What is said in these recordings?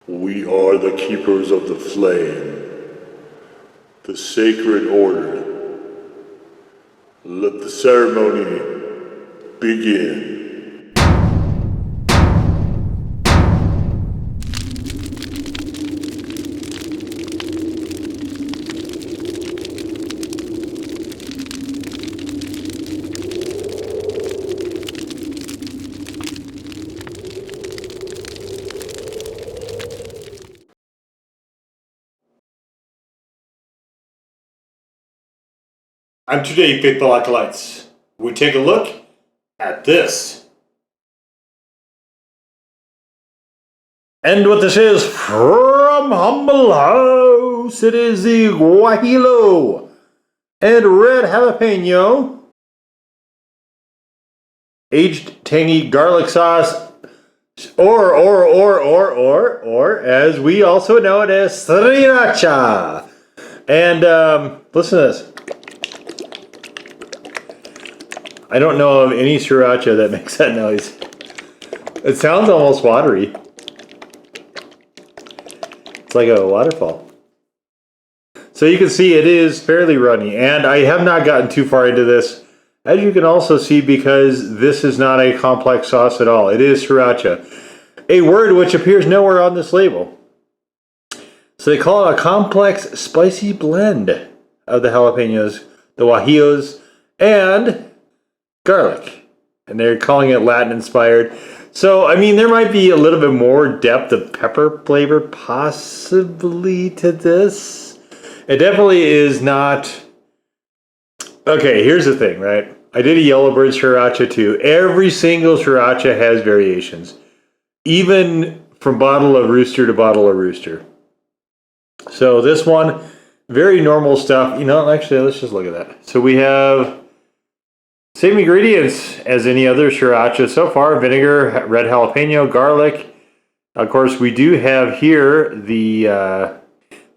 We are the keepers of the flame, the sacred order. Let the ceremony begin. And today, faithful acolytes, we take a look at this. And what this is from Humble House, it is the Guajillo and red jalapeno aged tangy garlic sauce, or as we also know it as sriracha. And listen to this. I don't know of any sriracha that makes that noise. It sounds almost watery. It's like a waterfall. So you can see it is fairly runny, and I have not gotten too far into this, as you can also see, because this is not a complex sauce at all. It is sriracha, a word which appears nowhere on this label. So they call it a complex spicy blend of the jalapenos, the guajillos, and garlic, and they're calling it Latin inspired. So I mean, there might be a little bit more depth of pepper flavor possibly to this. It definitely is not. Okay, here's the thing, right? I did a Yellowbird sriracha too. Every single sriracha has variations, even from bottle of rooster to bottle of rooster. So this one, very normal stuff. You know, actually, let's just look at that. So we have same ingredients as any other sriracha so far: vinegar, red jalapeno, garlic. Of course, we do have here the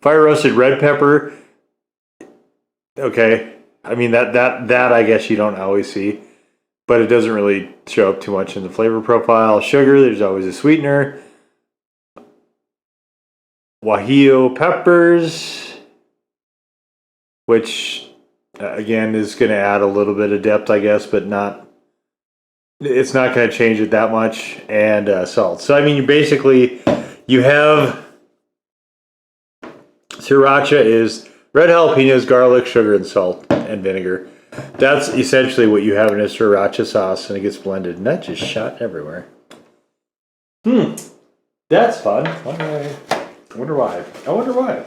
fire roasted red pepper. Okay, I mean that I guess you don't always see, but it doesn't really show up too much in the flavor profile. Sugar, there's always a sweetener. Guajillo peppers, which again is going to add a little bit of depth, I guess, but not. It's not going to change it that much, and salt. So I mean, you have sriracha is red jalapenos, garlic, sugar, and salt, and vinegar. That's essentially what you have in a sriracha sauce, and it gets blended, and that just shot everywhere. That's fun. I wonder why.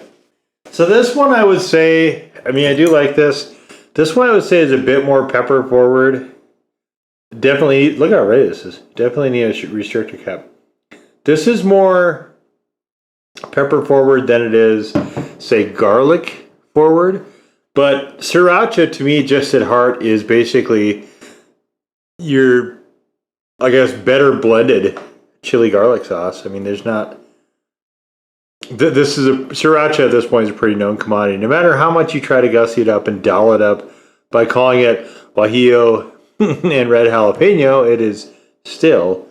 So this one, I would say, I mean, I do like this. This one I would say is a bit more pepper forward. Definitely, look how red this is. Definitely need a restrictor cap. This is more pepper forward than it is, say, garlic forward. But sriracha, to me, just at heart, is basically your, I guess, better blended chili garlic sauce. I mean, there's not. This is sriracha at this point is a pretty known commodity. No matter how much you try to gussy it up and doll it up by calling it guajillo and red jalapeno, it is still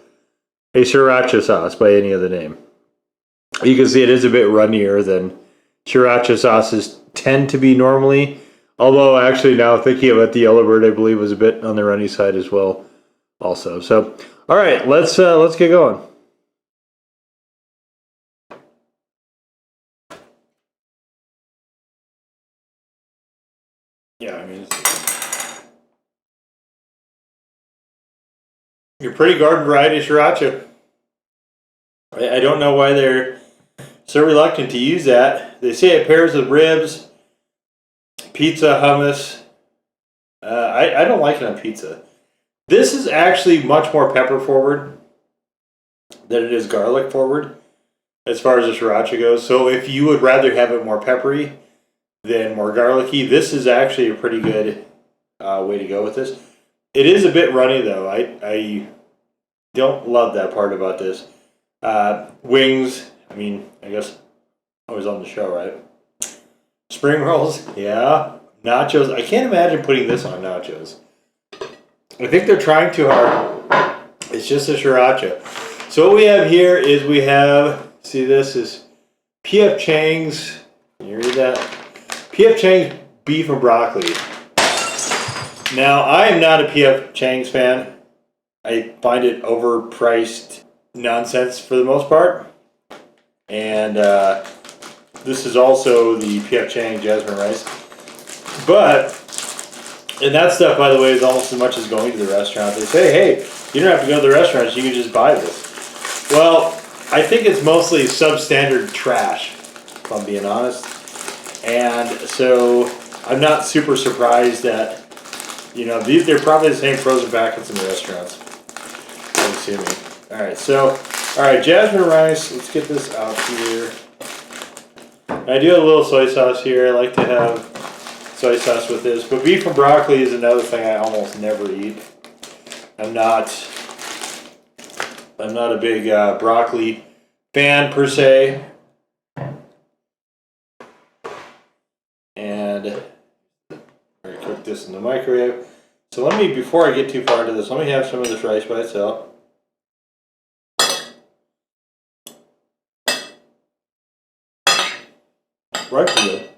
a sriracha sauce by any other name. You can see it is a bit runnier than sriracha sauces tend to be normally. Although actually now thinking about the Yellowbird, I believe was a bit on the runny side as well. Also, so all right, let's get going. Yeah, I mean, your pretty garden variety sriracha. I don't know why they're so reluctant to use that. They say it pairs with ribs, pizza, hummus. I don't like it on pizza. This is actually much more pepper forward than it is garlic forward as far as the sriracha goes. So if you would rather have it more peppery than more garlicky, this is actually a pretty good way to go with this. It is a bit runny though. I don't love that part about this. Wings, I mean, I guess I was on the show, right? Spring rolls, yeah. Nachos, I can't imagine putting this on nachos. I think they're trying too hard. It's just a sriracha. So what we have here is we have See, this is P.F. Chang's. Can you read that? P.F. Chang's Beef and Broccoli. Now, I am not a P.F. Chang's fan. I find it overpriced nonsense for the most part. And this is also the P.F. Chang Jasmine rice. But, and that stuff, by the way, is almost as much as going to the restaurant. They say, hey, you don't have to go to the restaurant, you can just buy this. Well, I think it's mostly substandard trash, if I'm being honest. And so I'm not super surprised that, you know, they're probably the same frozen packets in the restaurants. I'm assuming. Alright, jasmine rice. Let's get this out here. I do have a little soy sauce here. I like to have soy sauce with this. But beef and broccoli is another thing I almost never eat. I'm not a big broccoli fan per se. And I cook this in the microwave. So let me, before I get too far into this, let me have some of this rice by itself. Rice is good.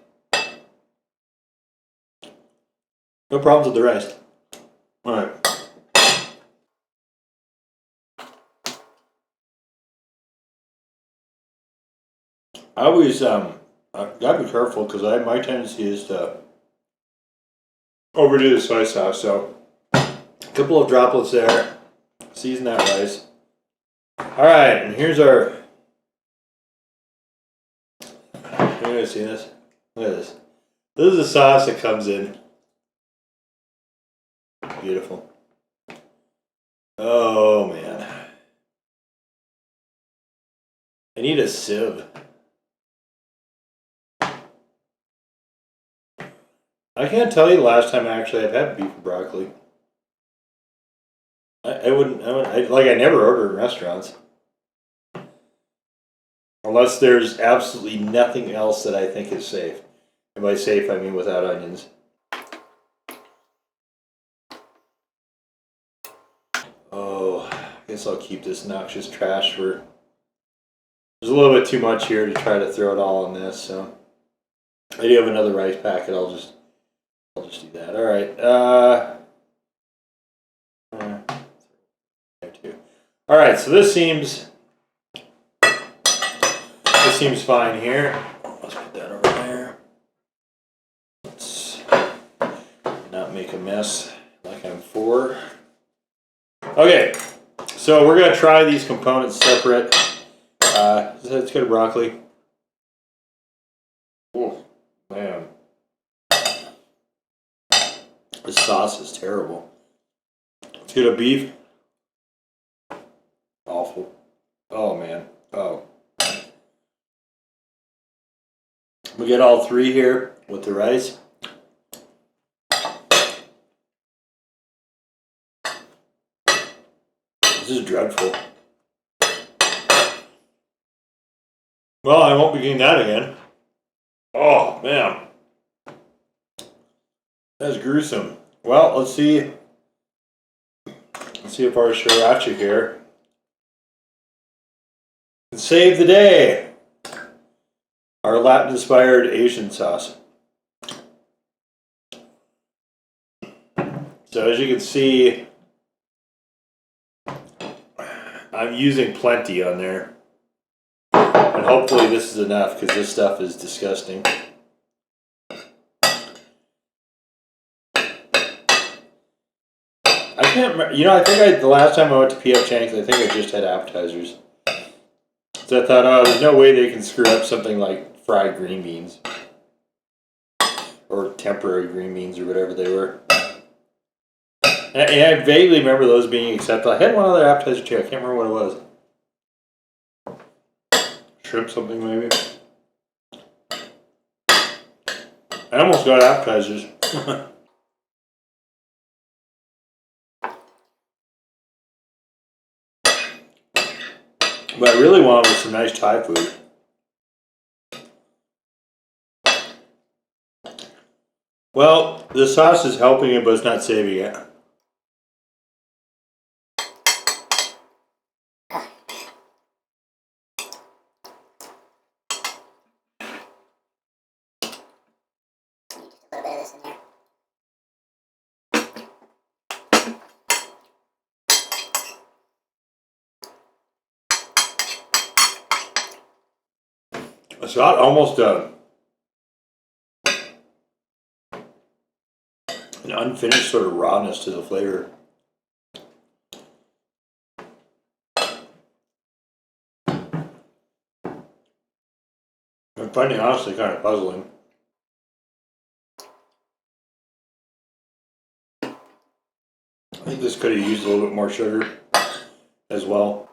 No problems with the rice. Alright. I always I gotta be careful because my tendency is to overdo the soy sauce. So a couple of droplets there. Season that rice. All right, and here's our. You guys see this? Look at this. This is the sauce that comes in. Beautiful. Oh man, I need a sieve. I can't tell you the last time I've had beef and broccoli. I never order in restaurants. Unless there's absolutely nothing else that I think is safe. And by safe, I mean without onions. Oh, I guess I'll keep this noxious trash for... There's a little bit too much here to try to throw it all in this, so... I do have another rice packet, I'll just do that. Alright, there too. Alright, so this seems fine here. Let's put that over there. Let's not make a mess like I'm for. Okay, so we're gonna try these components separate. Let's go to broccoli. Oh man. This sauce is terrible. Let's get a beef. Awful. Oh man. Oh. We get all three here with the rice. This is dreadful. Well, I won't be getting that again. Oh man. That's gruesome. Well, let's see. Let's see if our sriracha here can save the day. Our Latin-inspired Asian sauce. So as you can see, I'm using plenty on there. And hopefully this is enough because this stuff is disgusting. I can't remember, you know, I think the last time I went to P.F. Chang's, I think I just had appetizers. So I thought, oh, there's no way they can screw up something like fried green beans. Or temporary green beans or whatever they were. And I vaguely remember those being acceptable. I had one other appetizer too, I can't remember what it was. Shrimp something maybe. I almost got appetizers. What I really wanted was some nice Thai food. Well, the sauce is helping it, but it's not saving it. It's got almost an unfinished sort of rawness to the flavor. I'm finding honestly kind of puzzling. I think this could have used a little bit more sugar as well.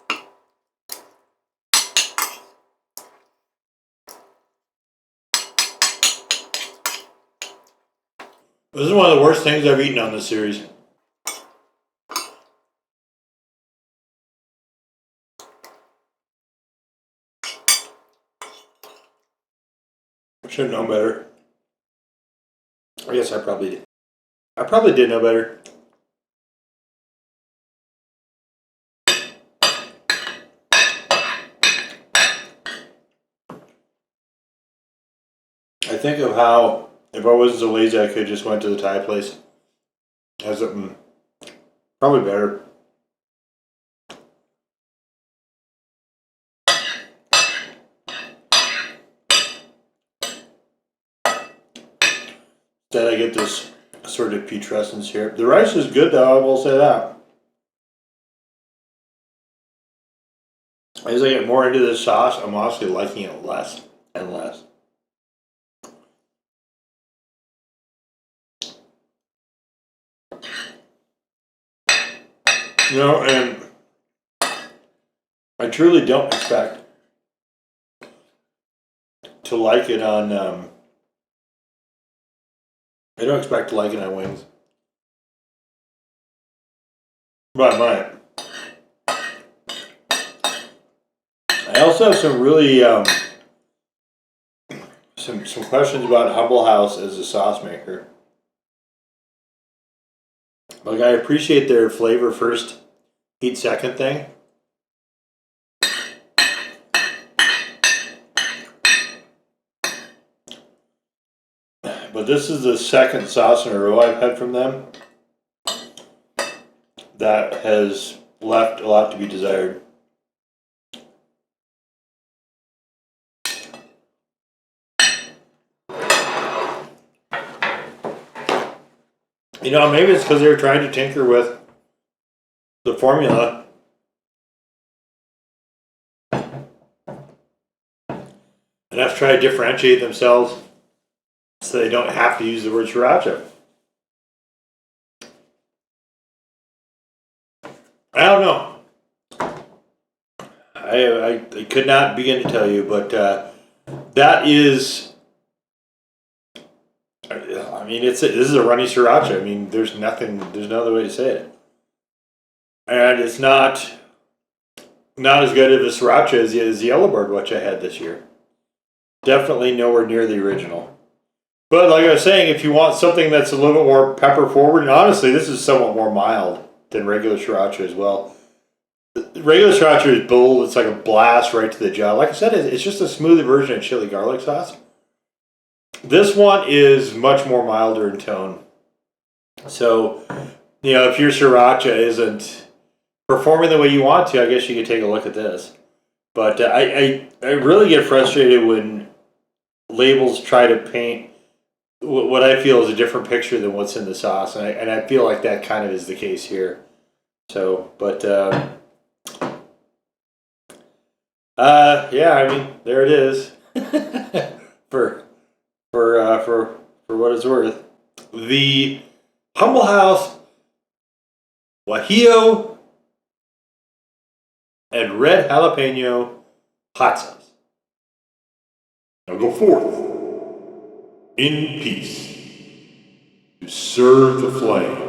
This is one of the worst things I've eaten on this series. I should have known better. I guess I probably did. I probably did know better. I think of how, if I wasn't so lazy, I could have just went to the Thai place. Has something probably better. Instead, I get this sort of putrescence here. The rice is good, though. I will say that. As I get more into this sauce, I'm honestly liking it less and less. You know, and I truly don't expect to like it on, I don't expect to like it on wings. But I might. I also have some really, some questions about Humble House as a sauce maker. Like, I appreciate their flavor first, heat second thing. But this is the second sauce in a row I've had from them that has left a lot to be desired. You know, maybe it's because they were trying to tinker with the formula. Enough to try to differentiate themselves so they don't have to use the word sriracha. I don't know. I could not begin to tell you, but that is... I mean, this is a runny sriracha. I mean, there's no other way to say it. And it's not as good of a sriracha as Yellowbird, which I had this year. Definitely nowhere near the original. But like I was saying, if you want something that's a little bit more pepper forward, and honestly, this is somewhat more mild than regular sriracha as well. Regular sriracha is bold. It's like a blast right to the jaw. Like I said, it's just a smoother version of chili garlic sauce. This one is much more milder in tone. So, you know, if your sriracha isn't performing the way you want to, I guess you could take a look at this. But I really get frustrated when labels try to paint what I feel is a different picture than what's in the sauce, and I feel like that kind of is the case here. So, but yeah, I mean, there it is. for what it's worth, the Humble House Guajillo and red jalapeno hot sauce. Now go forth in peace to serve the flame.